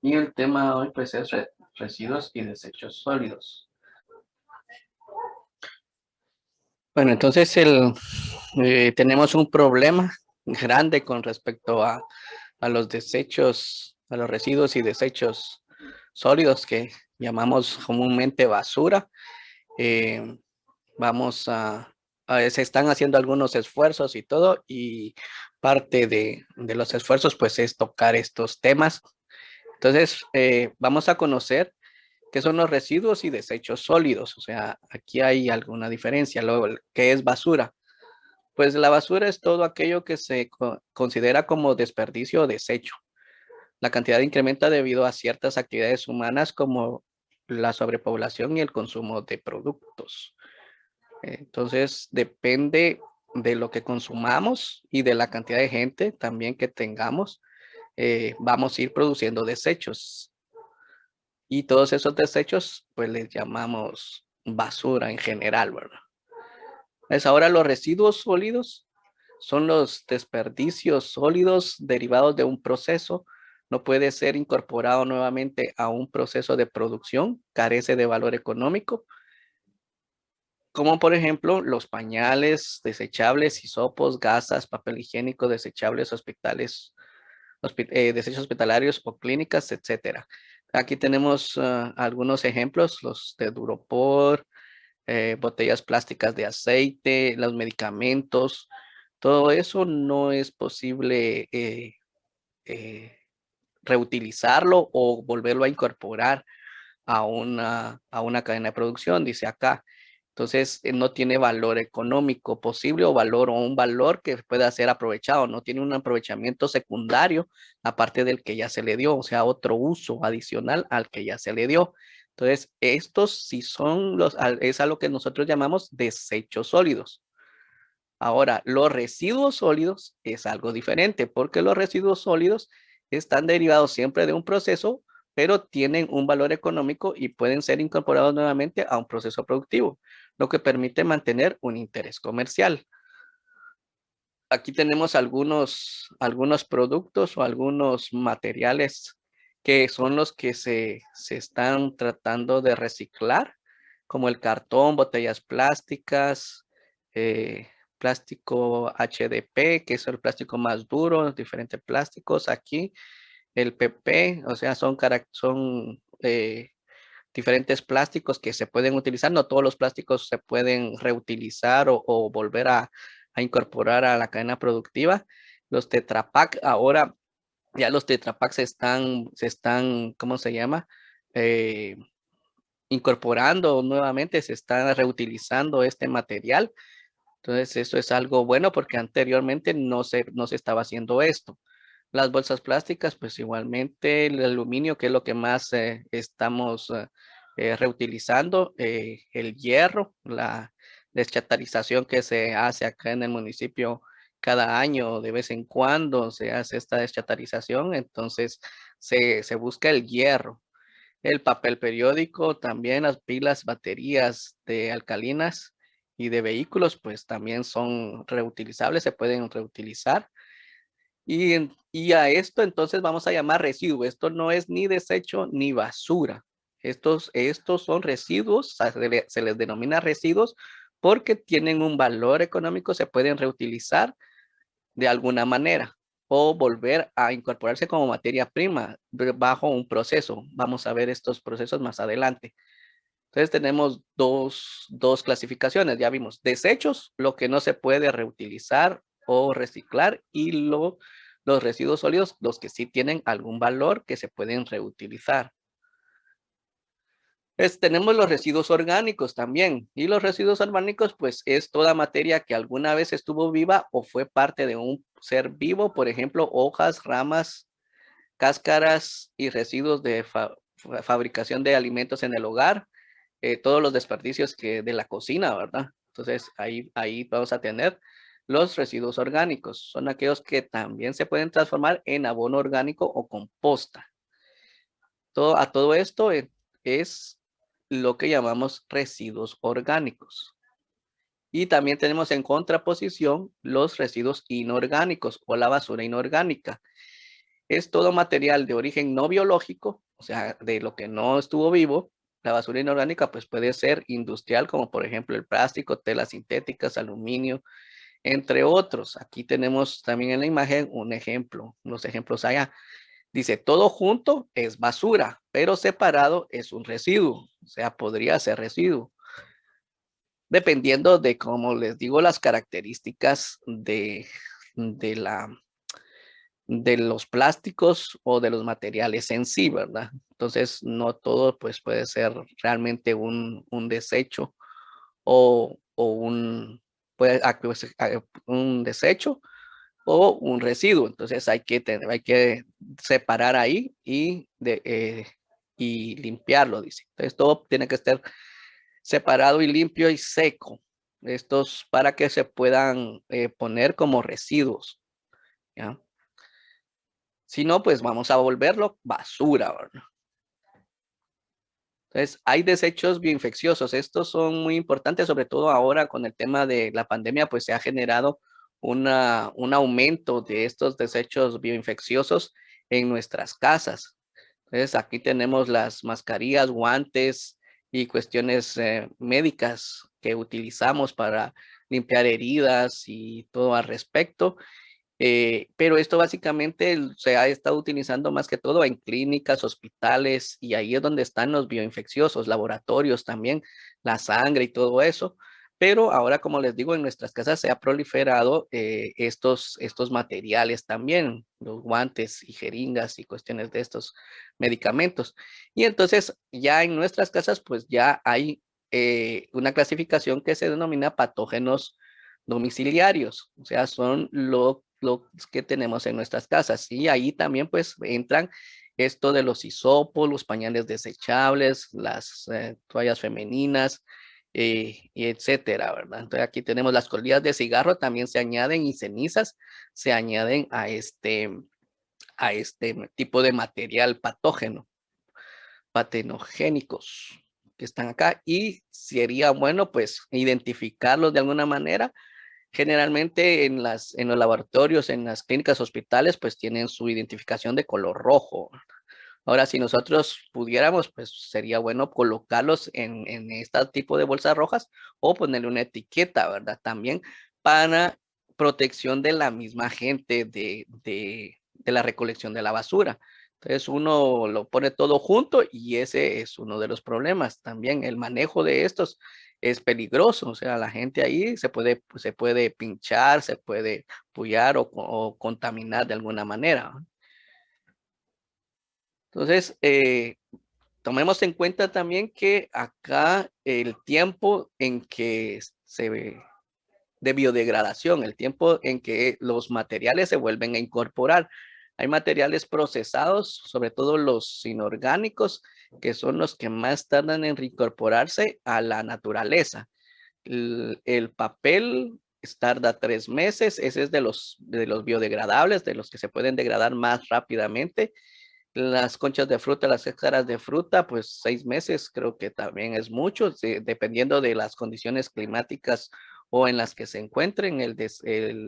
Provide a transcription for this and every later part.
Y el tema hoy pues es residuos y desechos sólidos. Bueno, entonces tenemos un problema grande con respecto a los desechos, a los residuos y desechos sólidos que llamamos comúnmente basura. Eh, vamos se están haciendo algunos esfuerzos y todo, y parte de los esfuerzos pues es tocar estos temas. Entonces, vamos a conocer qué son los residuos y desechos sólidos. O sea, aquí hay alguna diferencia. Luego, ¿qué es basura? Pues la basura es todo aquello que se considera como desperdicio o desecho. La cantidad incrementa debido a ciertas actividades humanas como la sobrepoblación y el consumo de productos. Entonces, depende de lo que consumamos y de la cantidad de gente también que tengamos, vamos a ir produciendo desechos. Y todos esos desechos, pues les llamamos basura en general, ¿verdad? Es ahora los residuos sólidos son los desperdicios sólidos derivados de un proceso. No puede ser incorporado nuevamente a un proceso de producción, carece de valor económico, como por ejemplo los pañales desechables, hisopos, gasas, papel higiénico desechables, desechos hospitalarios o clínicas, etcétera. Aquí tenemos algunos ejemplos, los de Duropor, botellas plásticas de aceite, los medicamentos. Todo eso no es posible eh, reutilizarlo o volverlo a incorporar a una cadena de producción, dice acá. Entonces, no tiene valor económico posible o valor o un valor que pueda ser aprovechado, no tiene un aprovechamiento secundario aparte del que ya se le dio, o sea, otro uso adicional al que ya se le dio. Entonces, estos sí son es a lo que nosotros llamamos desechos sólidos. Ahora, los residuos sólidos es algo diferente porque los residuos sólidos están derivados siempre de un proceso, pero tienen un valor económico y pueden ser incorporados nuevamente a un proceso productivo, lo que permite mantener un interés comercial. Aquí tenemos algunos productos o algunos materiales que son los que se están tratando de reciclar, como el cartón, botellas plásticas, plástico HDP, que es el plástico más duro, diferentes plásticos. Aquí el PP, o sea, son diferentes plásticos que se pueden utilizar. No todos los plásticos se pueden reutilizar o volver a incorporar a la cadena productiva. Los Tetra Pak ahora, ya los Tetra Pak ¿cómo se llama? Eh, incorporando nuevamente, se está reutilizando este material. Entonces, eso es algo bueno porque anteriormente no se estaba haciendo esto. Las bolsas plásticas, pues igualmente el aluminio, que es lo que más estamos reutilizando, el hierro, la deschatarización que se hace acá en el municipio cada año, de vez en cuando se hace esta deschatarización, entonces se busca el hierro. El papel periódico, también las pilas, baterías de alcalinas y de vehículos, pues también son reutilizables, se pueden reutilizar. Y a esto entonces vamos a llamar residuo. Esto no es ni desecho ni basura. Estos son residuos, se les denomina residuos porque tienen un valor económico, se pueden reutilizar de alguna manera o volver a incorporarse como materia prima bajo un proceso. Vamos a ver estos procesos más adelante. Entonces tenemos dos clasificaciones, ya vimos, desechos, lo que no se puede reutilizar o reciclar, y los residuos sólidos, los que sí tienen algún valor que se pueden reutilizar. Tenemos los residuos orgánicos también, y los residuos orgánicos pues es toda materia que alguna vez estuvo viva o fue parte de un ser vivo, por ejemplo, hojas, ramas, cáscaras y residuos de fabricación de alimentos en el hogar, todos los desperdicios de la cocina, ¿verdad? Entonces ahí vamos a tener los residuos orgánicos. Son aquellos que también se pueden transformar en abono orgánico o composta. A todo esto es lo que llamamos residuos orgánicos. Y también tenemos en contraposición los residuos inorgánicos o la basura inorgánica. es todo material de origen no biológico, o sea, de lo que no estuvo vivo. La basura inorgánica pues puede ser industrial, como por ejemplo el plástico, telas sintéticas, aluminio, entre otros. Aquí tenemos también en la imagen un ejemplo, unos ejemplos allá. Dice, todo junto es basura, pero separado es un residuo, o sea, podría ser residuo, dependiendo de, como les digo, las características de la de los plásticos o de los materiales en sí, ¿verdad? Entonces, no todo pues puede ser realmente un desecho o un desecho o un residuo. Entonces, hay que separar ahí y limpiarlo, dice. Entonces, todo tiene que estar separado y limpio y seco. Estos para que se puedan poner como residuos, ¿ya? Si no, pues vamos a volverlo basura, ¿verdad? Entonces, hay desechos bioinfecciosos. Estos son muy importantes, sobre todo ahora con el tema de la pandemia, pues se ha generado un aumento de estos desechos bioinfecciosos en nuestras casas. Entonces, aquí tenemos las mascarillas, guantes y cuestiones médicas que utilizamos para limpiar heridas y todo al respecto. Pero esto básicamente se ha estado utilizando más que todo en clínicas, hospitales, y ahí es donde están los bioinfecciosos, laboratorios también, la sangre y todo eso. Pero ahora, como les digo, en nuestras casas se ha proliferado estos materiales también, los guantes y jeringas y cuestiones de estos medicamentos. Y entonces ya en nuestras casas pues ya hay una clasificación que se denomina patógenos domiciliarios, o sea, son lo que tenemos en nuestras casas. Y ahí también pues entran esto de los hisopos, los pañales desechables, las toallas femeninas, y etcétera, ¿verdad? Entonces aquí tenemos las colillas de cigarro, también se añaden y cenizas se añaden a este tipo de material patógeno, patenogénicos que están acá y sería bueno pues identificarlos de alguna manera. Generalmente en los laboratorios, en las clínicas, hospitales, pues tienen su identificación de color rojo. Ahora, si nosotros pudiéramos, pues sería bueno colocarlos en este tipo de bolsas rojas o ponerle una etiqueta, ¿verdad? También para protección de la misma gente de la recolección de la basura. Entonces uno lo pone todo junto y ese es uno de los problemas. También el manejo de estos es peligroso, o sea, la gente ahí se puede pinchar, se puede pullar o contaminar de alguna manera. Entonces, tomemos en cuenta también que acá el tiempo en que de biodegradación, el tiempo en que los materiales se vuelven a incorporar. Hay materiales procesados, sobre todo los inorgánicos, que son los que más tardan en reincorporarse a la naturaleza. El papel tarda 3 meses, ese es de los biodegradables, de los que se pueden degradar más rápidamente. Las conchas de fruta, las cáscaras de fruta, pues 6 meses creo que también es mucho, dependiendo de las condiciones climáticas o en las que se encuentren.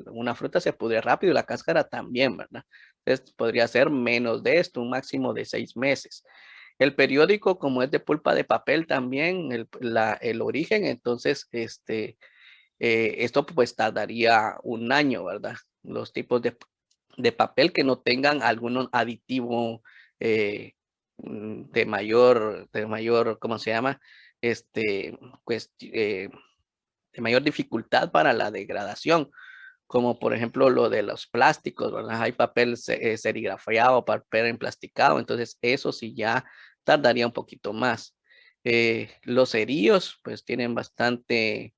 Una fruta se pudre rápido y la cáscara también, ¿verdad? Entonces podría ser menos de esto, un máximo de 6 meses. El periódico, como es de pulpa de papel también, el origen, entonces esto pues tardaría un año, ¿verdad? Los tipos de papel que no tengan algún aditivo eh, de mayor, ¿cómo se llama? Este, pues, de mayor dificultad para la degradación, como por ejemplo lo de los plásticos, ¿verdad? Hay papel serigrafiado, papel emplasticado, entonces eso sí ya tardaría un poquito más. Los cerillos, pues tienen bastante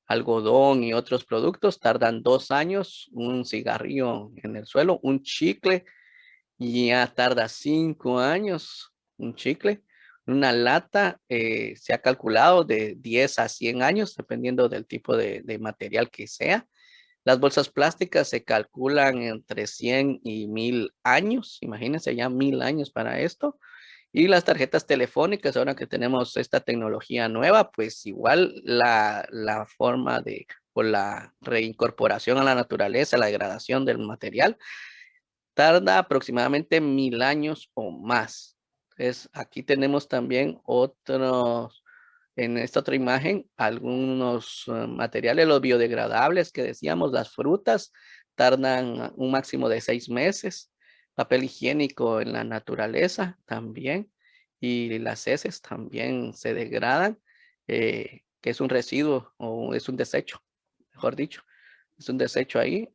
algodón y otros productos, tardan 2 años, un cigarrillo en el suelo, un chicle ya tarda 5 años, un chicle. Una lata se ha calculado de 10 a 100 años, dependiendo del tipo de material que sea. Las bolsas plásticas se calculan entre 100 y 1000 años. Imagínense ya 1000 años para esto. Y las tarjetas telefónicas, ahora que tenemos esta tecnología nueva, pues igual la forma o la reincorporación a la naturaleza, la degradación del material, tarda aproximadamente 1000 años o más. Entonces, aquí tenemos también otros, en esta otra imagen, algunos materiales, los biodegradables que decíamos, las frutas, tardan un máximo de 6 meses. Papel higiénico en la naturaleza también. Y las heces también se degradan, que es un residuo o es un desecho, mejor dicho. Es un desecho ahí.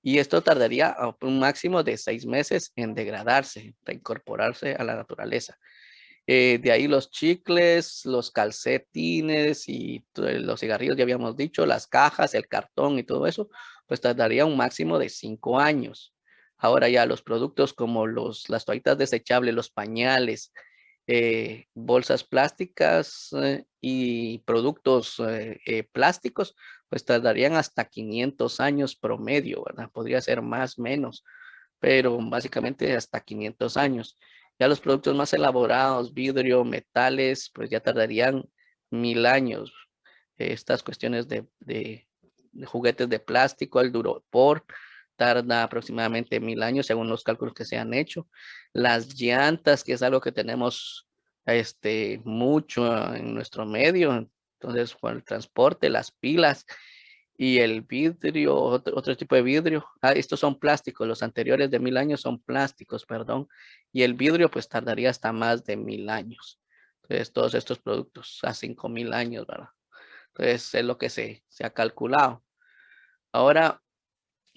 Y esto tardaría un máximo de 6 meses en degradarse, reincorporarse a la naturaleza. De ahí los chicles, los calcetines y los cigarrillos, ya habíamos dicho, las cajas, el cartón y todo eso, pues tardaría un máximo de 5 años. Ahora ya los productos como las toallitas desechables, los pañales, bolsas plásticas y productos plásticos, pues tardarían hasta 500 años promedio, ¿verdad? Podría ser más, menos, pero básicamente hasta 500 años. Ya los productos más elaborados, vidrio, metales, pues ya tardarían 1000 años. Estas cuestiones de juguetes de plástico, el Duropor, tarda aproximadamente 1000 años según los cálculos que se han hecho. Las llantas, que es algo que tenemos mucho en nuestro medio, entonces con el transporte, las pilas, y el vidrio, otro tipo de vidrio. Estos son plásticos, los anteriores de 1000 años son plásticos, perdón. Y el vidrio pues tardaría hasta más de 1000 años. Entonces todos estos productos a 5000 años, ¿verdad? Entonces es lo que se ha calculado. Ahora,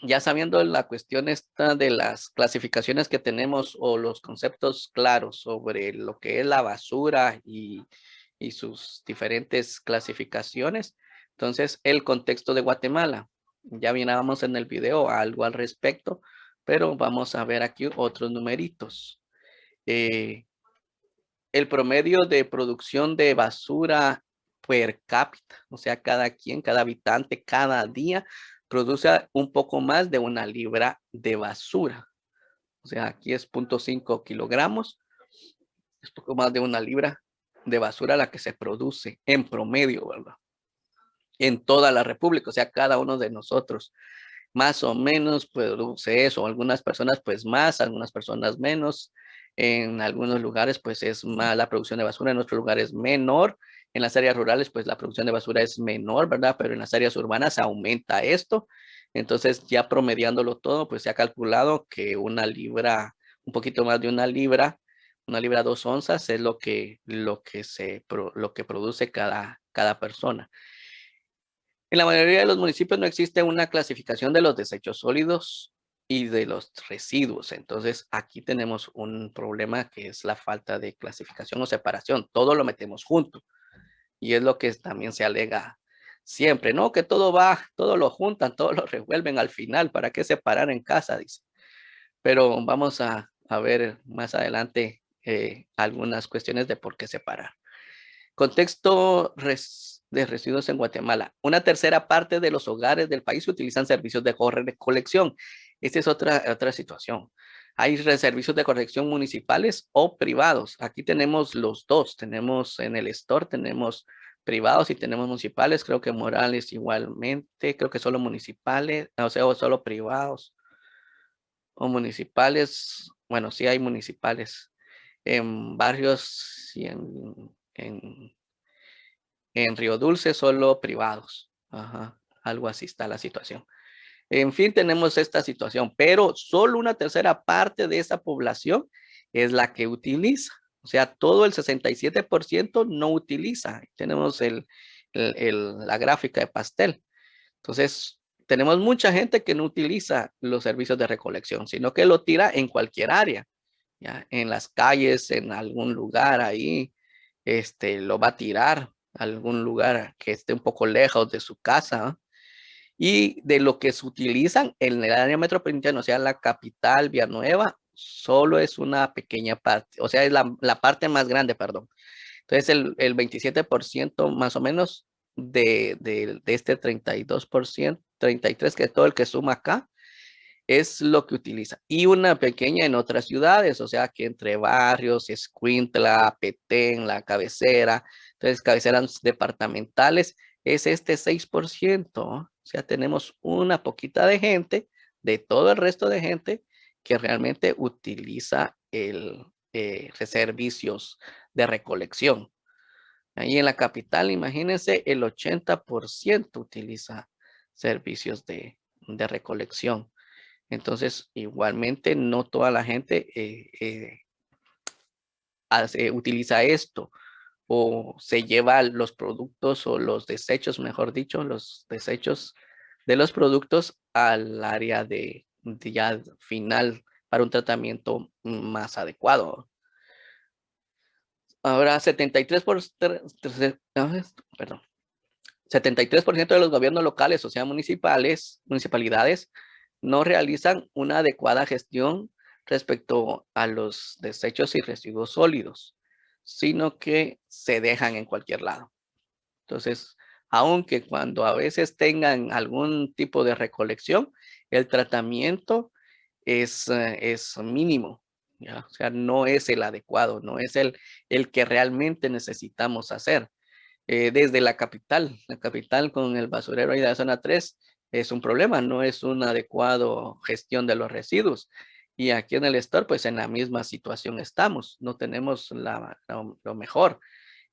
ya sabiendo la cuestión esta de las clasificaciones que tenemos o los conceptos claros sobre lo que es la basura y sus diferentes clasificaciones, entonces el contexto de Guatemala. Ya mirábamos en el video algo al respecto, pero vamos a ver aquí otros numeritos. Eh, el promedio de producción de basura per cápita, o sea, cada quien, cada habitante, cada día produce un poco más de 1 libra de basura. O sea, aquí es 0.5 kilogramos, es poco más de 1 libra de basura la que se produce en promedio, ¿verdad? En toda la República, o sea, cada uno de nosotros más o menos produce eso. Algunas personas pues más, algunas personas menos. En algunos lugares pues es más la producción de basura, en otros lugares menor. En las áreas rurales pues la producción de basura es menor, ¿verdad? Pero en las áreas urbanas aumenta esto. Entonces ya promediándolo todo pues se ha calculado que 1 libra, un poquito más de 1 libra 2 onzas es lo que produce cada persona. En la mayoría de los municipios no existe una clasificación de los desechos sólidos y de los residuos. Entonces, aquí tenemos un problema que es la falta de clasificación o separación. Todo lo metemos junto. Y es lo que también se alega siempre, ¿no? Que todo va, todo lo juntan, todo lo revuelven al final. ¿Para qué separar en casa? Dice. Pero vamos a ver más adelante algunas cuestiones de por qué separar. Contexto de residuos en Guatemala. Una tercera parte de los hogares del país utilizan servicios de recolección. Esta es otra situación. Hay servicios de recolección municipales o privados. Aquí tenemos los dos. Tenemos en el store, tenemos privados y tenemos municipales. Creo que Morales igualmente. Creo que solo municipales, o sea, o solo privados o municipales. Bueno, sí hay municipales en barrios y en Río Dulce solo privados. Ajá, algo así está la situación. En fin, tenemos esta situación, pero solo una tercera parte de esa población es la que utiliza. O sea, todo el 67% no utiliza. Tenemos la gráfica de pastel. Entonces, tenemos mucha gente que no utiliza los servicios de recolección, sino que lo tira en cualquier área, ya, en las calles, en algún lugar ahí, lo va a tirar a algún lugar que esté un poco lejos de su casa, ¿no? Y de lo que se utilizan en el área metropolitana, o sea, la capital, Villanueva, solo es una pequeña parte, o sea, es la parte más grande, perdón. Entonces, el 27% más o menos de este 32%, 33%, que es todo el que suma acá, es lo que utiliza. Y una pequeña en otras ciudades, o sea que entre barrios, Escuintla, Petén, La Cabecera, entonces cabeceras departamentales, es este 6%. O sea, tenemos una poquita de gente, de todo el resto de gente, que realmente utiliza el servicios de recolección. Ahí en la capital, imagínense, el 80% utiliza servicios de recolección. Entonces, igualmente, no toda la gente utiliza esto o se lleva los productos o los desechos, mejor dicho, los desechos de los productos al área de ya final para un tratamiento más adecuado. Ahora, 73% de los gobiernos locales, o sea, municipalidades, no realizan una adecuada gestión respecto a los desechos y residuos sólidos, sino que se dejan en cualquier lado. Entonces, aunque cuando a veces tengan algún tipo de recolección, el tratamiento es mínimo, ¿ya? O sea, no es el adecuado, no es el que realmente necesitamos hacer. Desde la capital con el basurero ahí de la zona 3 es un problema, no es una adecuada gestión de los residuos. Y aquí en el store, pues en la misma situación estamos, no tenemos lo mejor.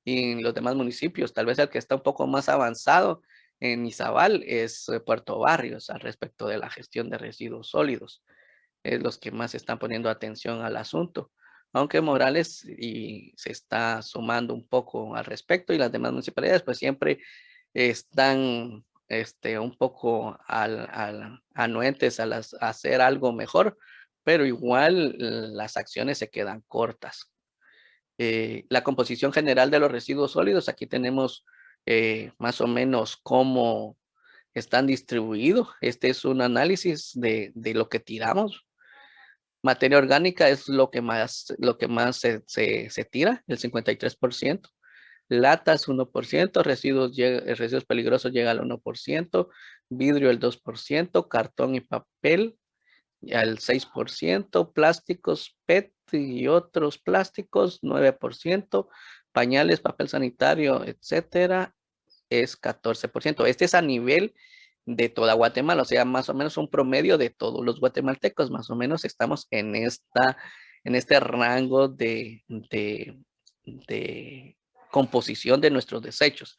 Y en los demás municipios, tal vez el que está un poco más avanzado en Izabal es Puerto Barrios al respecto de la gestión de residuos sólidos. Es los que más están poniendo atención al asunto. Aunque Morales y se está sumando un poco al respecto y las demás municipalidades pues siempre están un poco anuentes a hacer algo mejor, pero igual las acciones se quedan cortas. La composición general de los residuos sólidos, aquí tenemos más o menos cómo están distribuidos. Este es un análisis de lo que tiramos. Materia orgánica es lo que más se tira, el 53%. Latas 1%, residuos peligrosos llega al 1%, vidrio el 2%, cartón y papel al 6%, plásticos PET y otros plásticos 9%, pañales, papel sanitario, etcétera, es 14%. Este es a nivel de toda Guatemala, o sea, más o menos un promedio de todos los guatemaltecos, más o menos estamos en este rango de composición de nuestros desechos.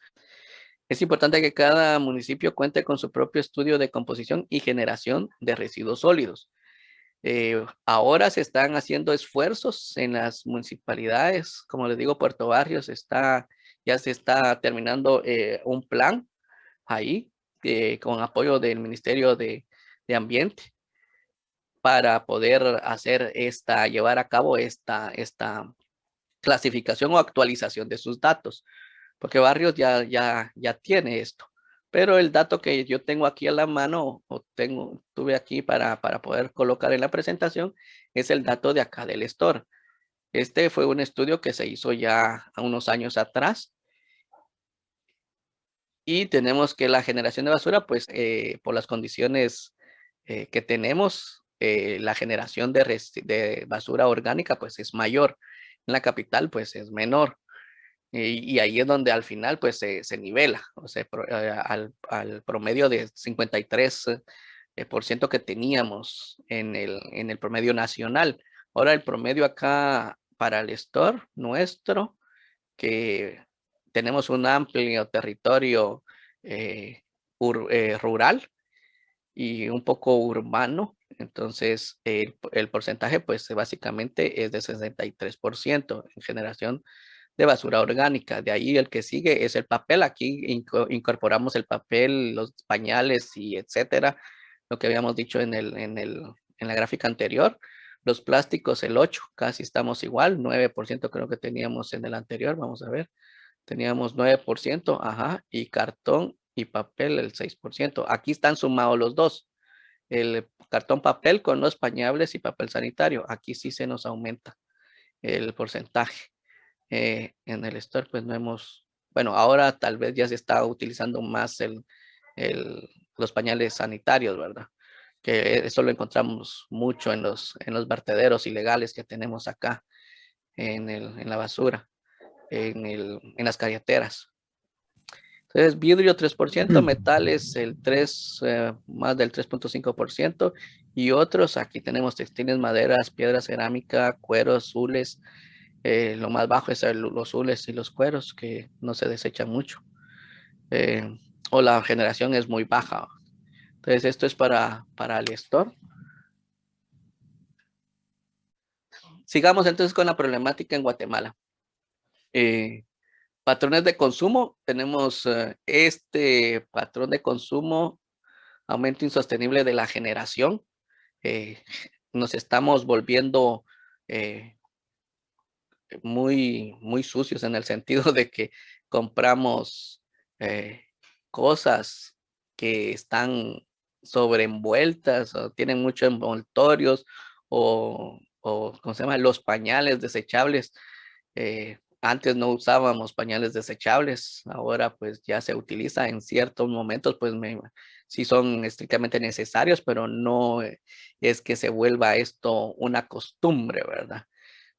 Es importante que cada municipio cuente con su propio estudio de composición y generación de residuos sólidos. Ahora se están haciendo esfuerzos en las municipalidades, como les digo, Puerto Barrios ya se está terminando un plan ahí con apoyo del Ministerio de Ambiente para poder llevar a cabo esta clasificación o actualización de sus datos, porque Barrios ya tiene esto. Pero el dato que yo tengo aquí a la mano, tuve aquí para poder colocar en la presentación, es el dato de acá del store. Este fue un estudio que se hizo ya a unos años atrás. Y tenemos que la generación de basura, pues por las condiciones que tenemos, la generación de basura orgánica, pues es mayor. En la capital, pues es menor. Y ahí es donde al final pues se nivela, o sea, al promedio de 53% que teníamos en el promedio nacional. Ahora el promedio acá para el store nuestro, que tenemos un amplio territorio rural y un poco urbano, entonces el porcentaje pues básicamente es de 63% en generación de basura orgánica. De ahí el que sigue es el papel. Aquí incorporamos el papel, los pañales y etcétera, lo que habíamos dicho en la gráfica anterior. Los plásticos, el 8, casi estamos igual, 9% creo que teníamos en el anterior, vamos a ver. Teníamos 9%, ajá, y cartón y papel el 6%. Aquí están sumados los dos, el cartón papel con los pañables y papel sanitario. Aquí sí se nos aumenta el porcentaje. En el store pues no bueno, ahora tal vez ya se está utilizando más los pañales sanitarios, ¿verdad? Que eso lo encontramos mucho en los vertederos ilegales que tenemos acá en la basura, en las carreteras. Entonces, vidrio 3%, metales más del 3.5% Y otros, aquí tenemos textiles, maderas, piedras, cerámica, cueros, azules. Lo más bajo es los azules y los cueros que no se desechan mucho. eh, o la generación es muy baja. Entonces, esto es para el store. Sigamos entonces con la problemática en Guatemala. Eh, Patrones de consumo. Tenemos este patrón de consumo, aumento insostenible de la generación. Eh, Nos estamos volviendo eh, muy sucios en el sentido de que compramos eh, cosas que están sobreenvueltas o tienen muchos envoltorios o ¿cómo se llama? Los pañales desechables. Antes no usábamos pañales desechables, ahora pues ya se utiliza en ciertos momentos, pues sí son estrictamente necesarios, pero no es que se vuelva esto una costumbre, ¿verdad?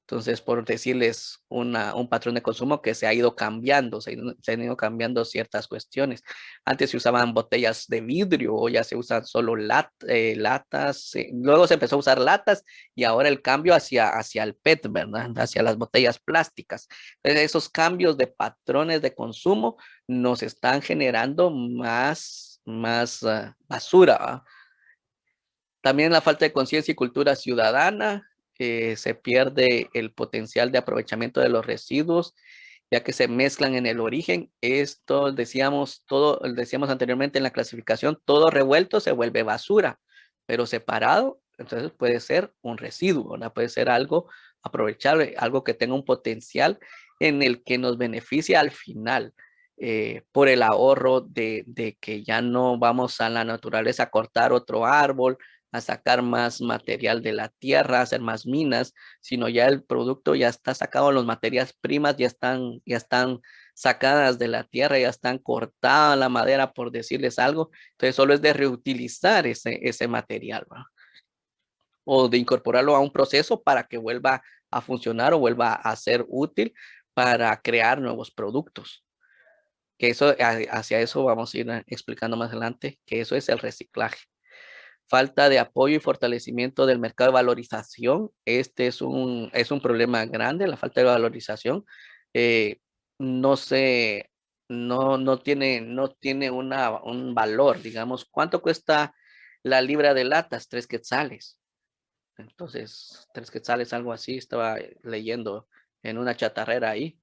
Entonces, por decirles un patrón de consumo que se ha ido cambiando, se han ido cambiando ciertas cuestiones. Antes se usaban botellas de vidrio, o ya se usan solo latas. Luego se empezó a usar latas y ahora el cambio hacia el PET, ¿verdad? Hacia las botellas plásticas. Entonces, esos cambios de patrones de consumo nos están generando más basura, ¿va? También la falta de conciencia y cultura ciudadana. Se pierde el potencial de aprovechamiento de los residuos, ya que se mezclan en el origen. Esto decíamos anteriormente en la clasificación, todo revuelto se vuelve basura, pero separado, entonces puede ser un residuo, ¿no? Puede ser algo aprovechable, algo que tenga un potencial en el que nos beneficia al final. Por el ahorro de que ya no vamos a la naturaleza a cortar otro árbol, a sacar más material de la tierra, a hacer más minas, sino ya el producto ya está sacado, las materias primas ya están sacadas de la tierra, ya están cortadas la madera, por decirles algo. Entonces solo es de reutilizar ese material, ¿va? O de incorporarlo a un proceso para que vuelva a funcionar o vuelva a ser útil para crear nuevos productos. Que eso, hacia eso vamos a ir explicando más adelante, que eso es el reciclaje. Falta de apoyo y fortalecimiento del mercado de valorización. Este es un problema grande, la falta de valorización. Eh, no se, no tiene un valor, digamos. ¿Cuánto cuesta la libra de latas? 3 quetzales. Entonces, 3 quetzales, algo así, estaba leyendo en una chatarrera ahí.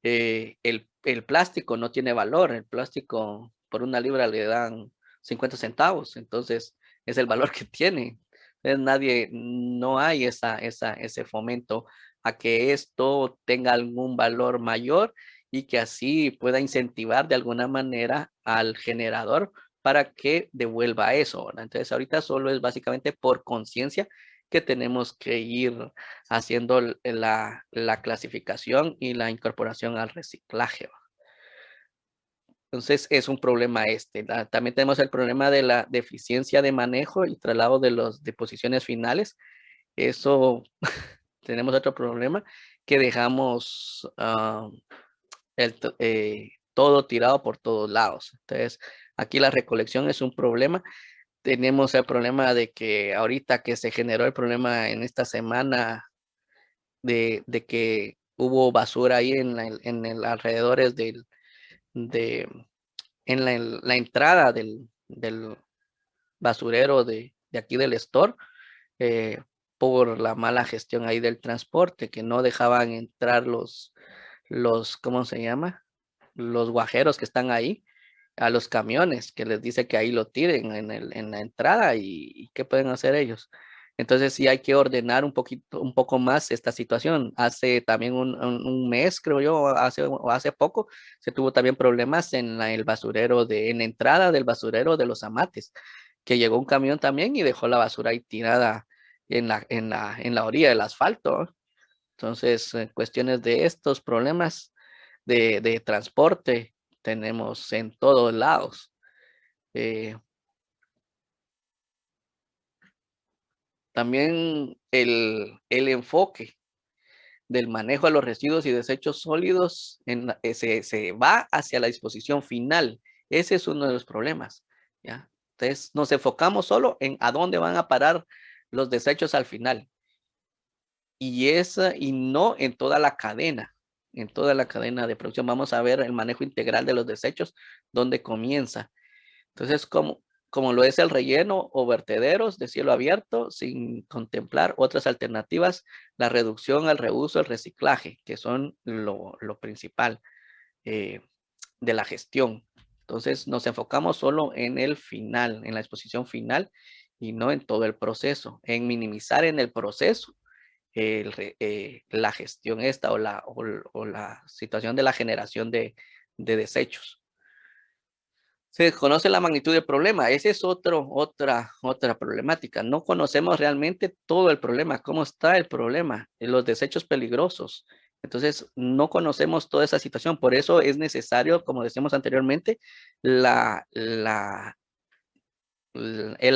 El plástico no tiene valor, el plástico por una libra le dan 50 centavos, entonces es el valor que tiene. No hay ese fomento a que esto tenga algún valor mayor y que así pueda incentivar de alguna manera al generador para que devuelva eso, ¿verdad? Entonces ahorita solo es básicamente por conciencia que tenemos que ir haciendo la clasificación y la incorporación al reciclaje, ¿va? Entonces es un problema este. También tenemos el problema de la deficiencia de manejo y traslado de las deposiciones finales. Eso tenemos otro problema que dejamos todo tirado por todos lados. Entonces aquí la recolección es un problema. Tenemos el problema de que ahorita que se generó el problema en esta semana de que hubo basura ahí en el alrededores de, en la entrada del basurero de aquí del store, eh, por la mala gestión ahí del transporte, que no dejaban entrar ¿cómo se llama? Los guajeros que están ahí a los camiones, que les dice que ahí lo tiren en la entrada y ¿qué pueden hacer ellos? Entonces sí hay que ordenar un poco más esta situación. Hace también un mes, creo yo, o hace poco, se tuvo también problemas el basurero en la entrada del basurero de los Amates, que llegó un camión también y dejó la basura ahí tirada en la orilla del asfalto. Entonces, cuestiones de estos problemas de transporte tenemos en todos lados. Eh, También el enfoque del manejo de los residuos y desechos sólidos se va hacia la disposición final. Ese es uno de los problemas, ¿ya? Entonces nos enfocamos solo en a dónde van a parar los desechos al final. Y no en toda la cadena, en toda la cadena de producción. Vamos a ver el manejo integral de los desechos, dónde comienza. Entonces, como lo es el relleno o vertederos de cielo abierto, sin contemplar otras alternativas, la reducción, el reuso, el reciclaje, que son lo principal eh, de la gestión. Entonces, nos enfocamos solo en el final, en la exposición final y no en todo el proceso, en minimizar en el proceso la gestión esta o la situación de la generación de desechos. Se desconoce la magnitud del problema. Esa es otra problemática. No conocemos realmente todo el problema, cómo está el problema, los desechos peligrosos. Entonces, no conocemos toda esa situación. Por eso es necesario, como decíamos anteriormente, el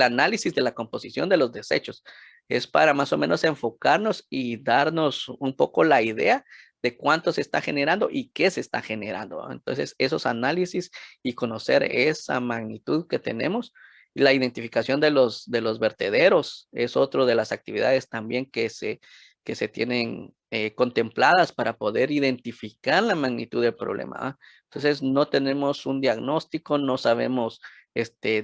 análisis de la composición de los desechos. Es para más o menos enfocarnos y darnos un poco la idea de cuánto se está generando y qué se está generando. Entonces, esos análisis y conocer esa magnitud que tenemos, y la identificación de los vertederos es otro de las actividades también que se tienen contempladas para poder identificar la magnitud del problema. ¿Ah? Entonces, no tenemos un diagnóstico, no sabemos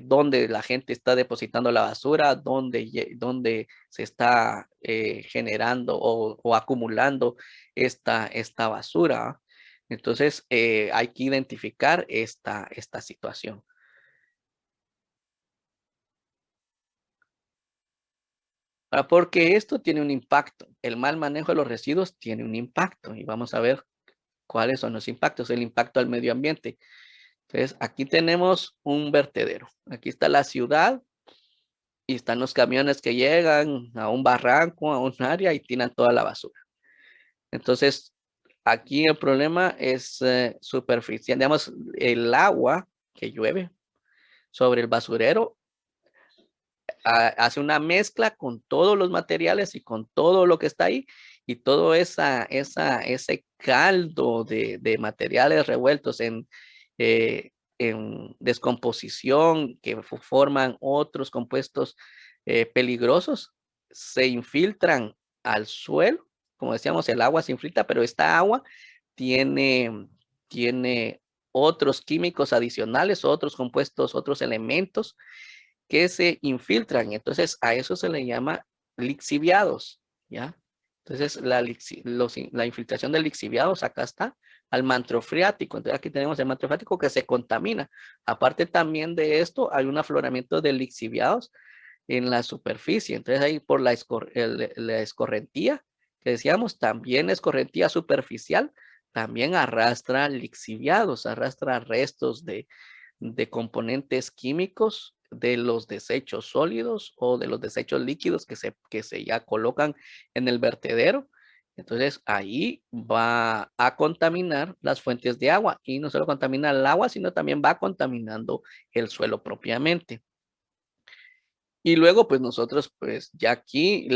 dónde la gente está depositando la basura, dónde se está generando o acumulando esta basura. Entonces, hay que identificar esta situación. Porque esto tiene un impacto. El mal manejo de los residuos tiene un impacto y vamos a ver cuáles son los impactos. El impacto al medio ambiente. Entonces, aquí tenemos un vertedero. Aquí está la ciudad y están los camiones que llegan a un barranco, a un área y tiran toda la basura. Entonces, aquí el problema es superficial. Digamos, el agua que llueve sobre el basurero hace una mezcla con todos los materiales y con todo lo que está ahí y todo ese caldo de materiales revueltos en descomposición que forman otros compuestos peligrosos, se infiltran al suelo. Como decíamos, el agua se infiltra, pero esta agua tiene otros químicos adicionales, otros compuestos, otros elementos que se infiltran. Entonces, a eso se le llama lixiviados, ¿ya? Entonces, la infiltración de lixiviados, acá está, al manto freático. Entonces, aquí tenemos el manto freático que se contamina. Aparte también de esto, hay un afloramiento de lixiviados en la superficie. Entonces, ahí por la escorrentía, que decíamos, también escorrentía superficial, también arrastra lixiviados, arrastra restos de componentes químicos de los desechos sólidos o de los desechos líquidos que se ya colocan en el vertedero. Entonces ahí va a contaminar las fuentes de agua y no solo contamina el agua, sino también va contaminando el suelo propiamente. Y luego, pues nosotros, pues ya aquí,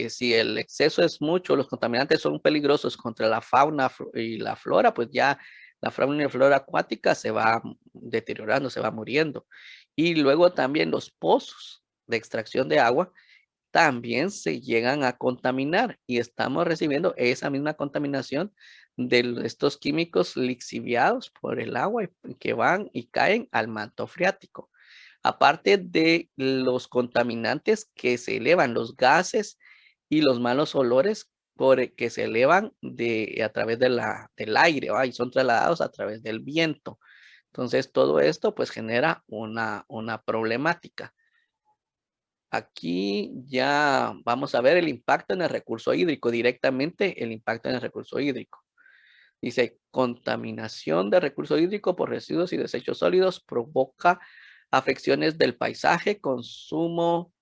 si el exceso es mucho, los contaminantes son peligrosos contra la fauna y la flora, pues ya la fauna y la flora acuática se va deteriorando, se va muriendo. Y luego también los pozos de extracción de agua también se llegan a contaminar y estamos recibiendo esa misma contaminación de estos químicos lixiviados por el agua que van y caen al manto freático. Aparte de los contaminantes que se elevan, los gases y los malos olores que se elevan a través del aire, ¿va? Y son trasladados a través del viento. Entonces, todo esto pues genera una problemática. Aquí ya vamos a ver el impacto en el recurso hídrico, directamente el impacto en el recurso hídrico. Dice, contaminación de recurso hídrico por residuos y desechos sólidos provoca afecciones del paisaje, consumo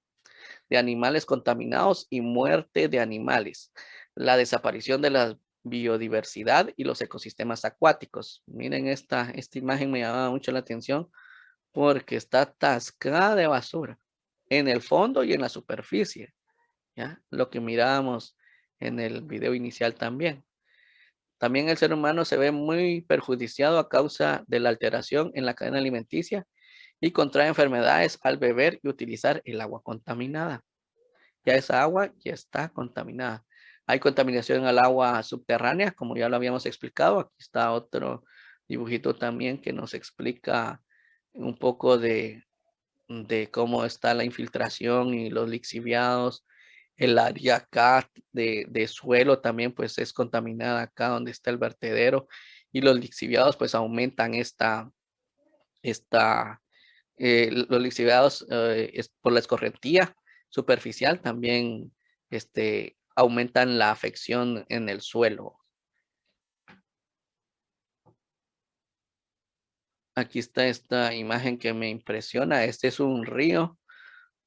de animales contaminados y muerte de animales. La desaparición de la biodiversidad y los ecosistemas acuáticos. Miren esta imagen me llama mucho la atención porque está atascada de basura en el fondo y en la superficie, ¿ya? Lo que mirábamos en el video inicial también. También el ser humano se ve muy perjudiciado a causa de la alteración en la cadena alimenticia y contrae enfermedades al beber y utilizar el agua contaminada. Ya esa agua ya está contaminada. Hay contaminación al agua subterránea, como ya lo habíamos explicado. Aquí está otro dibujito también que nos explica un poco de cómo está la infiltración y los lixiviados. El área acá de suelo también pues es contaminada acá donde está el vertedero y los lixiviados pues aumentan esta los lixiviados por la escorrentía superficial también aumentan la afección en el suelo. Aquí está esta imagen que me impresiona. Este es un río,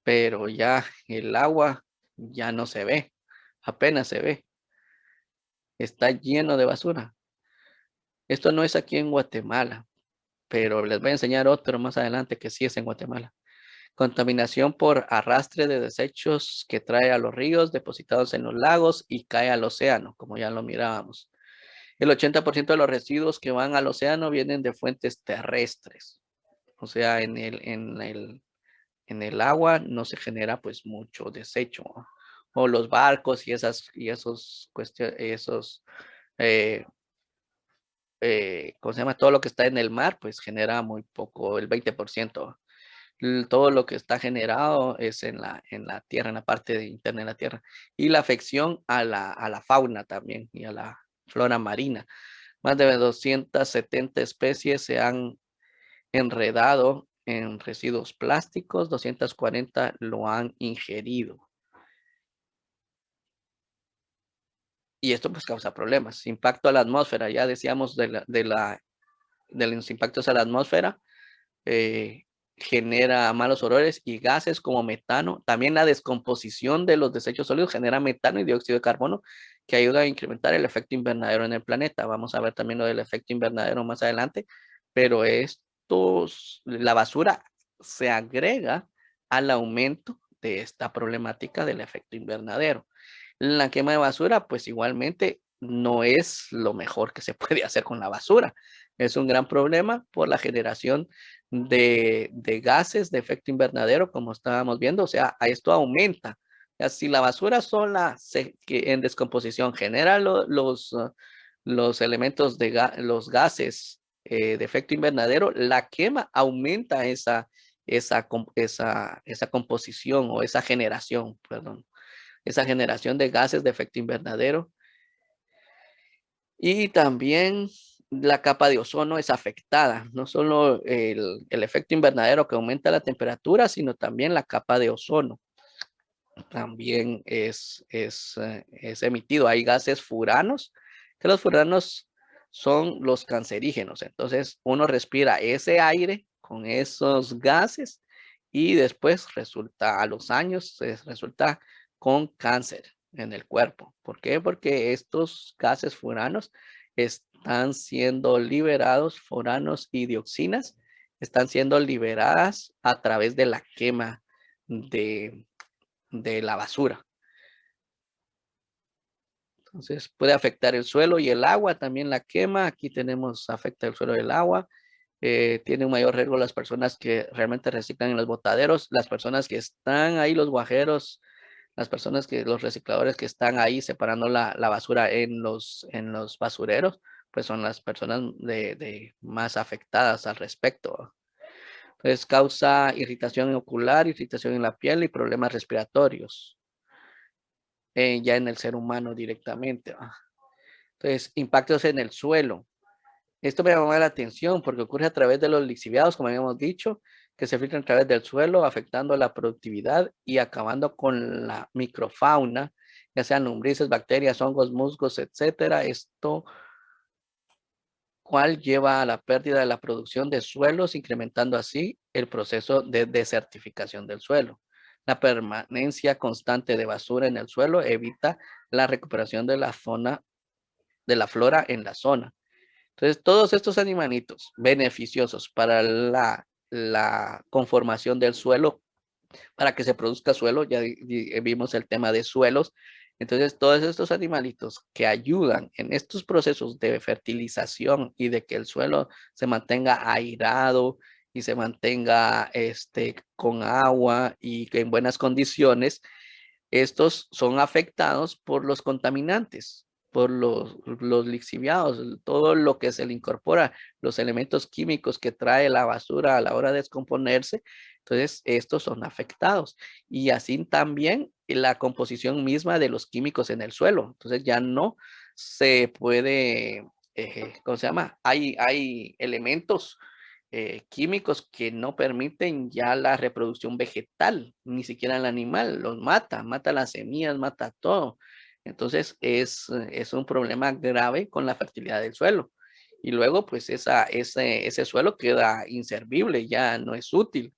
pero ya el agua ya no se ve, apenas se ve. Está lleno de basura. Esto no es aquí en Guatemala, pero les voy a enseñar otro más adelante que sí es en Guatemala. Contaminación por arrastre de desechos que trae a los ríos depositados en los lagos y cae al océano, como ya lo mirábamos. El 80% de los residuos que van al océano vienen de fuentes terrestres. O sea, en el agua no se genera pues mucho desecho, ¿no? O los barcos y esos cuestiones, eh, ¿cómo se llama? Todo lo que está en el mar, pues genera muy poco, el 20%. Todo lo que está generado es en la tierra, en la parte interna de la tierra. Y la afección a la fauna también y a la flora marina. Más de 270 especies se han enredado en residuos plásticos, 240 lo han ingerido. Y esto pues causa problemas. Impacto a la atmósfera, ya decíamos de los impactos a la atmósfera, eh, genera malos olores y gases como metano. También la descomposición de los desechos sólidos genera metano y dióxido de carbono que ayuda a incrementar el efecto invernadero en el planeta. Vamos a ver también lo del efecto invernadero más adelante, pero la basura se agrega al aumento de esta problemática del efecto invernadero. La quema de basura, pues igualmente no es lo mejor que se puede hacer con la basura. Es un gran problema por la generación de gases de efecto invernadero, como estábamos viendo. O sea, a esto aumenta. Si la basura sola que en descomposición genera los elementos los gases de efecto invernadero, la quema aumenta esa composición o esa generación, perdón, esa generación de gases de efecto invernadero. Y también la capa de ozono es afectada, no solo el efecto invernadero que aumenta la temperatura, sino también la capa de ozono. También es emitido. Hay gases furanos, que los furanos son los cancerígenos. Entonces uno respira ese aire con esos gases y después resulta a los años, resulta con cáncer en el cuerpo. ¿Por qué? Porque estos gases furanos están siendo liberados, furanos y dioxinas, están siendo liberadas a través de la quema de la basura. Entonces puede afectar el suelo y el agua, también la quema. Aquí tenemos, afecta el suelo y el agua. Tiene un mayor riesgo las personas que realmente reciclan en los botaderos, las personas que están ahí, los guajeros, los recicladores que están ahí separando la basura en los basureros, pues son las personas más afectadas al respecto. Entonces causa irritación ocular, irritación en la piel y problemas respiratorios. Ya en el ser humano directamente. Entonces, impactos en el suelo. Esto me llama la atención porque ocurre a través de los lixiviados, como habíamos dicho, que se filtran a través del suelo, afectando la productividad y acabando con la microfauna, ya sean lombrices, bacterias, hongos, musgos, etcétera. Esto cual lleva a la pérdida de la producción de suelos, incrementando así el proceso de desertificación del suelo. La permanencia constante de basura en el suelo evita la recuperación de la zona, de la flora en la zona. Entonces, todos estos animalitos beneficiosos para la conformación del suelo, para que se produzca suelo, ya vimos el tema de suelos. Entonces, todos estos animalitos que ayudan en estos procesos de fertilización y de que el suelo se mantenga airado y se mantenga con agua y que en buenas condiciones, estos son afectados por los contaminantes, por los lixiviados, todo lo que se le incorpora, los elementos químicos que trae la basura a la hora de descomponerse. Entonces, estos son afectados. Y así también la composición misma de los químicos en el suelo. Entonces, ya no se puede, ¿cómo se llama? Hay elementos químicos que no permiten ya la reproducción vegetal, ni siquiera el animal, los mata las semillas, mata todo. Entonces es un problema grave con la fertilidad del suelo. Y luego pues ese suelo queda inservible, ya no es útil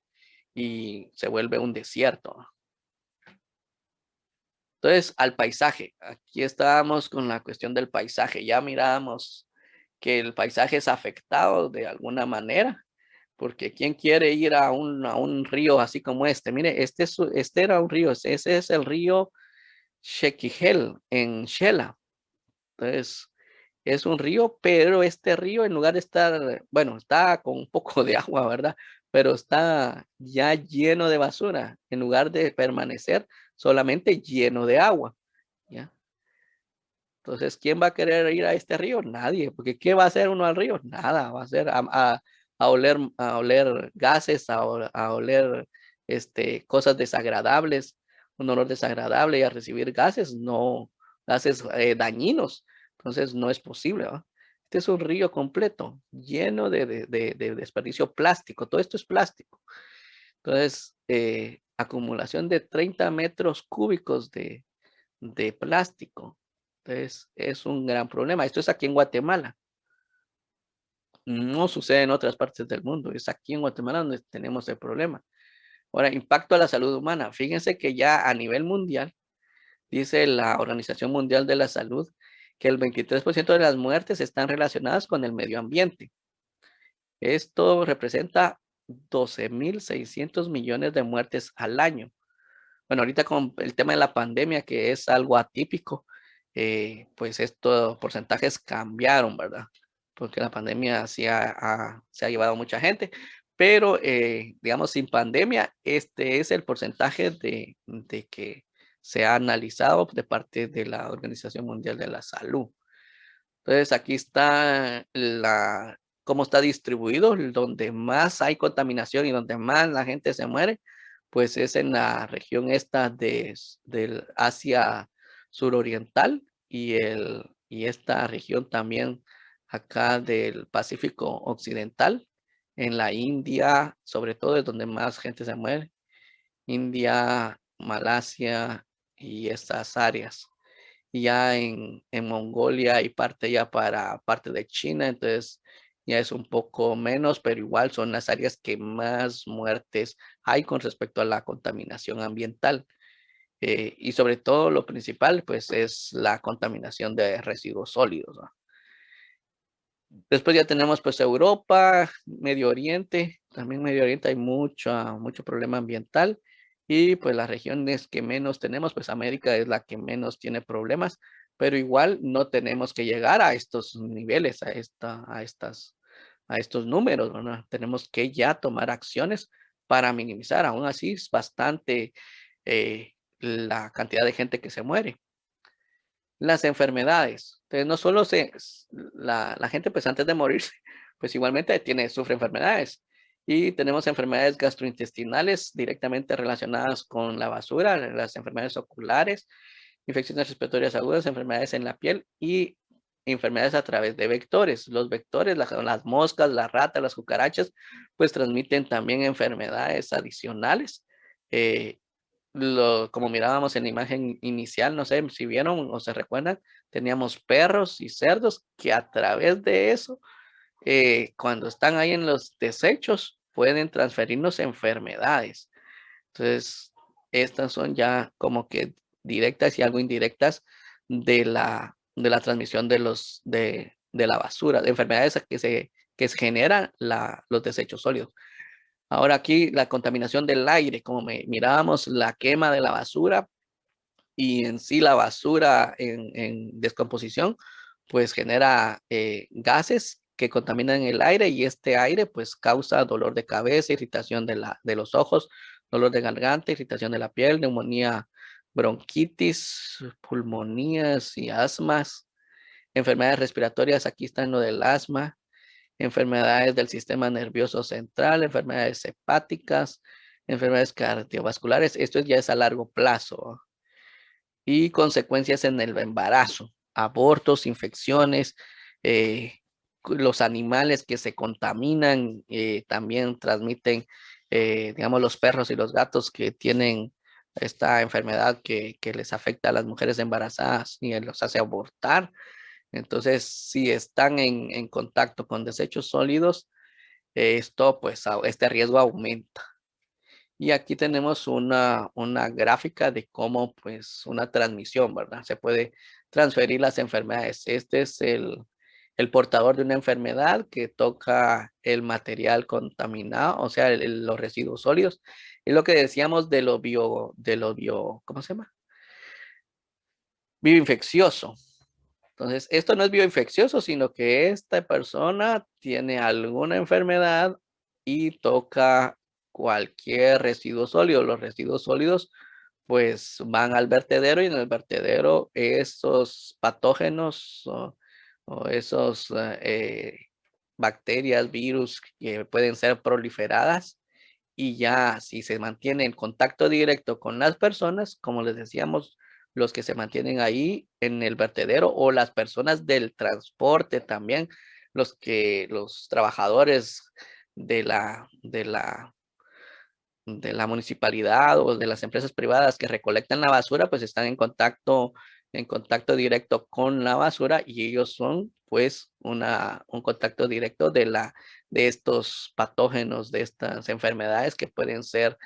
y se vuelve un desierto. Entonces, al paisaje. Aquí estábamos con la cuestión del paisaje. Ya mirábamos que el paisaje es afectado de alguna manera, porque ¿quién quiere ir a un río así como este? Mire, este era un río, ese es el río Shequijel en Shela. Entonces, es un río, pero este río en lugar de estar, bueno, está con un poco de agua, ¿verdad? Pero está ya lleno de basura, en lugar de permanecer solamente lleno de agua, ¿ya? Entonces, ¿quién va a querer ir a este río? Nadie, porque ¿qué va a hacer uno al río? Nada, va a ser a oler gases, a oler cosas desagradables, un olor desagradable y a recibir gases, no, gases dañinos. Entonces, no es posible, ¿va? Este es un río completo, lleno de desperdicio plástico. Todo esto es plástico. Entonces, acumulación de 30 metros cúbicos de plástico. Entonces, es un gran problema. Esto es aquí en Guatemala. No sucede en otras partes del mundo. Es aquí en Guatemala donde tenemos el problema. Ahora, impacto a la salud humana. Fíjense que ya a nivel mundial, dice la Organización Mundial de la Salud, que el 23% de las muertes están relacionadas con el medio ambiente. Esto representa 12.600 millones de muertes al año. Bueno, ahorita con el tema de la pandemia, que es algo atípico, pues estos porcentajes cambiaron, ¿verdad? Porque la pandemia se ha llevado a mucha gente, pero digamos, sin pandemia, este es el porcentaje de que se ha analizado de parte de la Organización Mundial de la Salud. Entonces, aquí está cómo está distribuido, donde más hay contaminación y donde más la gente se muere, pues es en la región esta del Asia suroriental y esta región también acá del Pacífico occidental, en la India, sobre todo es donde más gente se muere, India, Malasia y estas áreas y ya en Mongolia y parte ya para parte de China, entonces ya es un poco menos, pero igual son las áreas que más muertes hay con respecto a la contaminación ambiental. Y sobre todo lo principal, pues es la contaminación de residuos sólidos, ¿no? Después ya tenemos pues Europa, Medio Oriente, también Medio Oriente hay mucho problema ambiental y pues las regiones que menos tenemos, pues América es la que menos tiene problemas, pero igual no tenemos que llegar a estos niveles, a estos números, ¿verdad? Tenemos que ya tomar acciones para minimizar, aún así es bastante la cantidad de gente que se muere. Las enfermedades. Entonces, no solo la gente, pues antes de morirse, pues igualmente sufre enfermedades. Y tenemos enfermedades gastrointestinales directamente relacionadas con la basura, las enfermedades oculares, infecciones respiratorias agudas, enfermedades en la piel y enfermedades a través de vectores. Los vectores, las moscas, las ratas, las cucarachas, pues transmiten también enfermedades adicionales. eh, como mirábamos en la imagen inicial, no sé si vieron o se recuerdan, teníamos perros y cerdos que a través de eso, cuando están ahí en los desechos, pueden transferirnos enfermedades. Entonces, estas son ya como que directas y algo indirectas de la transmisión de la basura, de enfermedades que se generan los desechos sólidos. Ahora aquí la contaminación del aire, como mirábamos la quema de la basura y en sí la basura en descomposición, pues genera gases que contaminan el aire y este aire pues causa dolor de cabeza, irritación de los ojos, dolor de garganta, irritación de la piel, neumonía, bronquitis, pulmonías y asmas, enfermedades respiratorias, aquí está en lo del asma, enfermedades del sistema nervioso central, enfermedades hepáticas, enfermedades cardiovasculares, esto ya es a largo plazo, y consecuencias en el embarazo, abortos, infecciones, los animales que se contaminan también transmiten, digamos, los perros y los gatos que tienen esta enfermedad que les afecta a las mujeres embarazadas y los hace abortar. Entonces, si están en contacto con desechos sólidos, esto, pues, este riesgo aumenta. Y aquí tenemos una gráfica de cómo, pues, una transmisión, ¿verdad? Se puede transferir las enfermedades. Este es el portador de una enfermedad que toca el material contaminado, o sea, los residuos sólidos. Es lo que decíamos ¿cómo se llama? Bioinfeccioso. Entonces, esto no es bioinfeccioso, sino que esta persona tiene alguna enfermedad y toca cualquier residuo sólido. Los residuos sólidos pues van al vertedero y en el vertedero esos patógenos o esos bacterias, virus que pueden ser proliferadas y ya si se mantiene en contacto directo con las personas, como les decíamos, los que se mantienen ahí en el vertedero o las personas del transporte también, los trabajadores de la municipalidad o de las empresas privadas que recolectan la basura, pues están en contacto directo con la basura y ellos son pues un contacto directo de estos patógenos, de estas enfermedades que pueden ser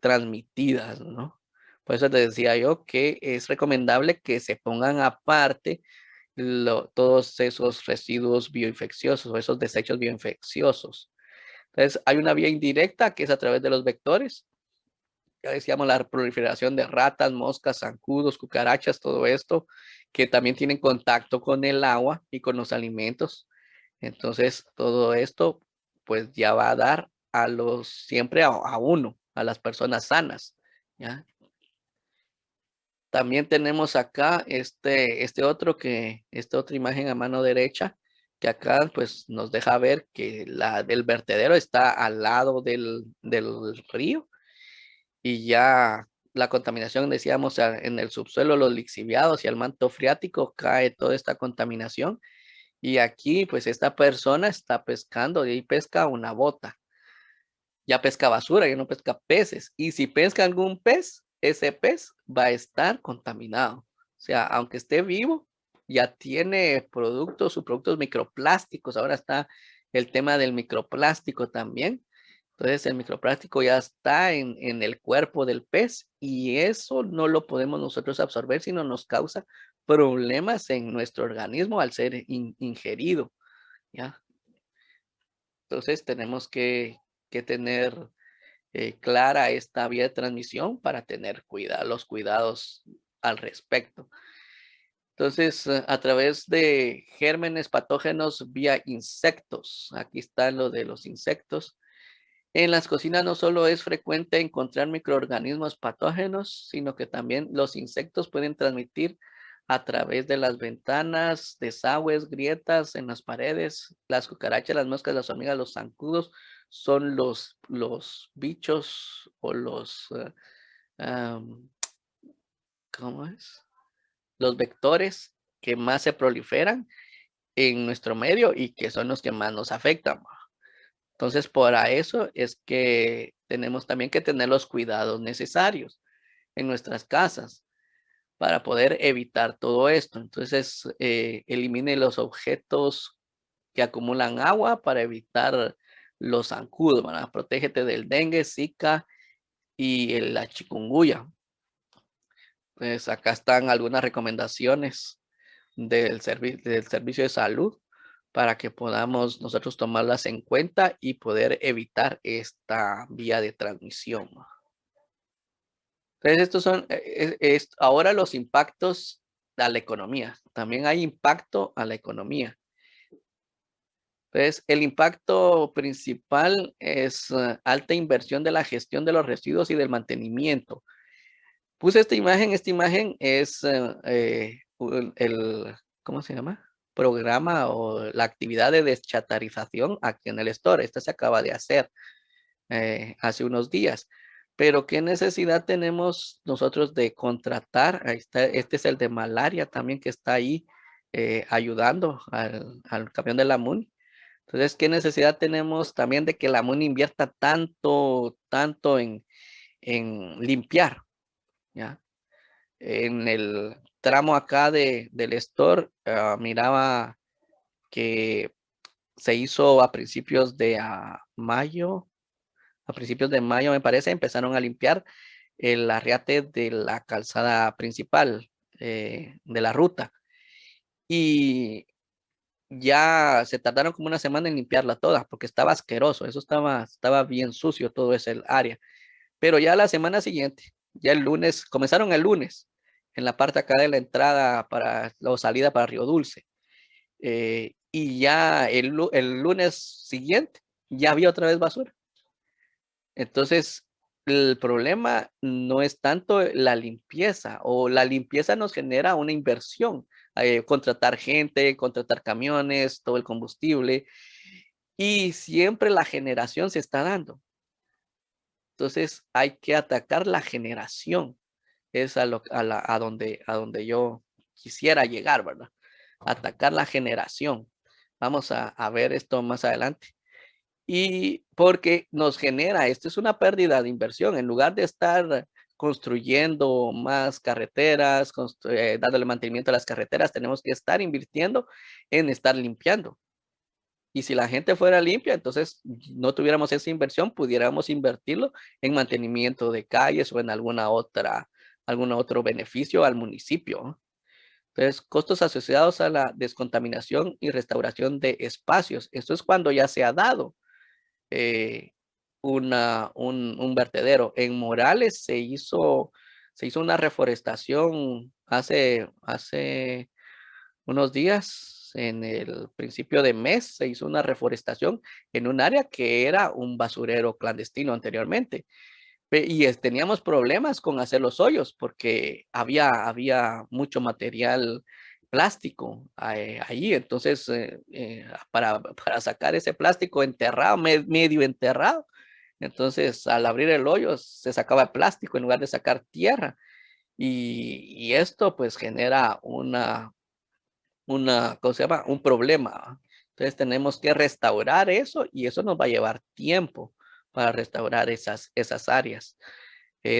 transmitidas, ¿no? Por eso te decía yo que es recomendable que se pongan aparte todos esos residuos bioinfecciosos o esos desechos bioinfecciosos. Entonces, hay una vía indirecta que es a través de los vectores. Ya decíamos la proliferación de ratas, moscas, zancudos, cucarachas, todo esto, que también tienen contacto con el agua y con los alimentos. Entonces, todo esto, pues ya va a dar siempre a uno, a las personas sanas, ¿ya? También tenemos acá esta otra imagen a mano derecha, que acá pues nos deja ver que la del vertedero está al lado del río y ya la contaminación, decíamos, en el subsuelo, los lixiviados y el manto freático cae toda esta contaminación. Y aquí pues esta persona está pescando y ahí pesca una bota. Ya pesca basura, ya no pesca peces. Y si pesca algún pez, ese pez va a estar contaminado. O sea, aunque esté vivo, ya tiene sus productos microplásticos. Ahora está el tema del microplástico también. Entonces, el microplástico ya está en el cuerpo del pez y eso no lo podemos nosotros absorber, sino nos causa problemas en nuestro organismo al ser ingerido, ¿ya? Entonces, tenemos que tener clara esta vía de transmisión para tener los cuidados al respecto. Entonces, a través de gérmenes patógenos vía insectos, aquí está lo de los insectos. En las cocinas no solo es frecuente encontrar microorganismos patógenos, sino que también los insectos pueden transmitir a través de las ventanas, desagües, grietas en las paredes. Las cucarachas, las moscas, las hormigas, los zancudos son los bichos o am, ¿cómo es? Los vectores que más se proliferan en nuestro medio y que son los que más nos afectan. Entonces, por eso es que tenemos también que tener los cuidados necesarios en nuestras casas para poder evitar todo esto. Entonces, elimine los objetos que acumulan agua para evitar los zancudos, ¿verdad? Protégete del dengue, Zika y la chikungunya. Pues acá están algunas recomendaciones del servicio de salud para que podamos nosotros tomarlas en cuenta y poder evitar esta vía de transmisión. Entonces, estos son ahora los impactos a la economía. También hay impacto a la economía. Entonces, el impacto principal es alta inversión de la gestión de los residuos y del mantenimiento. Puse esta imagen es ¿cómo se llama? Programa o la actividad de deschatarización aquí en el store. Esta se acaba de hacer hace unos días. Pero ¿qué necesidad tenemos nosotros de contratar? Ahí está, este es el de malaria también que está ahí ayudando al camión de la MUNI. Entonces, ¿qué necesidad tenemos también de que la MUNI invierta tanto en limpiar? ¿Ya? En el tramo acá del store, miraba que se hizo a principios de mayo, me parece, empezaron a limpiar el arriate de la calzada principal de la ruta. Y ya se tardaron como una semana en limpiarla toda porque estaba asqueroso, eso estaba bien sucio todo ese área. Pero ya la semana siguiente, ya el lunes, comenzaron el lunes en la parte acá de la entrada para la salida para Río Dulce. Y ya el lunes siguiente ya había otra vez basura. Entonces, el problema no es tanto la limpieza o la limpieza nos genera una inversión, contratar gente, contratar camiones, todo el combustible y siempre la generación se está dando. Entonces, hay que atacar la generación. Es a donde yo quisiera llegar, ¿verdad? Atacar la generación. Vamos a ver esto más adelante. Y porque nos genera, esto es una pérdida de inversión, en lugar de estar construyendo más carreteras, dándole mantenimiento a las carreteras, tenemos que estar invirtiendo en estar limpiando. Y si la gente fuera limpia, entonces no tuviéramos esa inversión, pudiéramos invertirlo en mantenimiento de calles o en algún otro beneficio al municipio, ¿no? Entonces, costos asociados a la descontaminación y restauración de espacios. Esto es cuando ya se ha dado eh, un vertedero. En Morales se hizo una reforestación hace unos días, en el principio de mes, se hizo una reforestación en un área que era un basurero clandestino anteriormente. Y teníamos problemas con hacer los hoyos porque había mucho material plástico ahí. Entonces, para sacar ese plástico enterrado, medio enterrado, entonces al abrir el hoyo se sacaba el plástico en lugar de sacar tierra. Y esto pues genera ¿cómo se llama? Un problema. Entonces tenemos que restaurar eso y eso nos va a llevar tiempo para restaurar esas áreas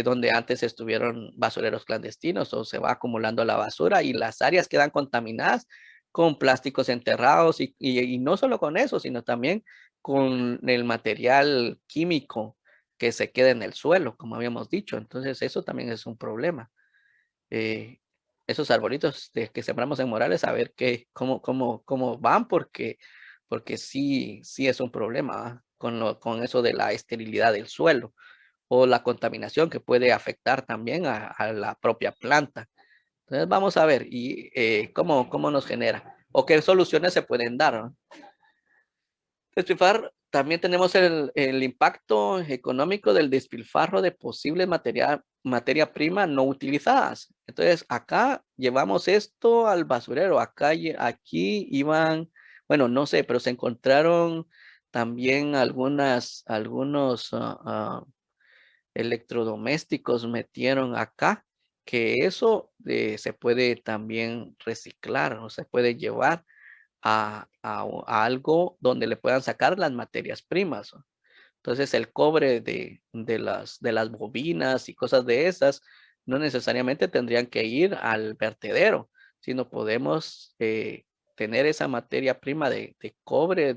donde antes estuvieron basureros clandestinos o se va acumulando la basura y las áreas quedan contaminadas con plásticos enterrados y no solo con eso, sino también con el material químico que se queda en el suelo, como habíamos dicho. Entonces eso también es un problema. eh, Esos arbolitos que sembramos en Morales, a ver cómo van, porque sí es un problema, ¿va? Con eso de la esterilidad del suelo o la contaminación que puede afectar también a la propia planta. Entonces vamos a ver y cómo nos genera o qué soluciones se pueden dar, ¿no? También tenemos el impacto económico del despilfarro de posibles materia prima no utilizadas. Entonces, acá llevamos esto al basurero. Aquí iban, bueno, no sé, pero se encontraron también algunos electrodomésticos metieron acá, que eso se puede también reciclar o se puede llevar a algo donde le puedan sacar las materias primas, ¿no? Entonces el cobre de las bobinas y cosas de esas no necesariamente tendrían que ir al vertedero, sino podemos tener esa materia prima de cobre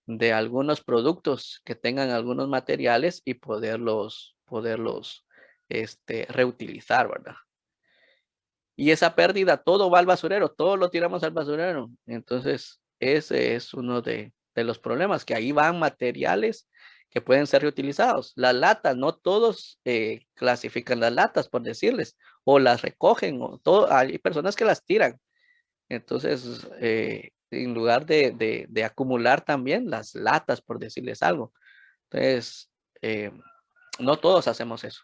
de algunos productos que tengan algunos materiales y poderlos reutilizar, ¿verdad? Y esa pérdida, todo va al basurero, todo lo tiramos al basurero. Entonces, ese es uno de los problemas, que ahí van materiales que pueden ser reutilizados. Las latas, no todos clasifican las latas, por decirles, o las recogen, o todo, hay personas que las tiran. Entonces, en lugar de acumular también las latas, por decirles algo. Entonces, no todos hacemos eso,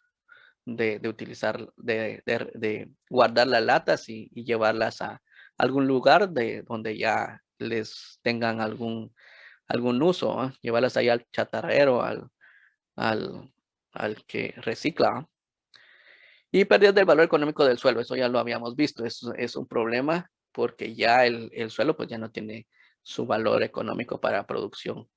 de utilizar, de guardar las latas y llevarlas a algún lugar donde ya les tengan algún uso, ¿ah? Llevarlas ahí al chatarrero, al, al que recicla. ¿Ah? Y pérdida del valor económico del suelo, eso ya lo habíamos visto, eso es un problema porque ya el suelo pues ya no tiene su valor económico para producción.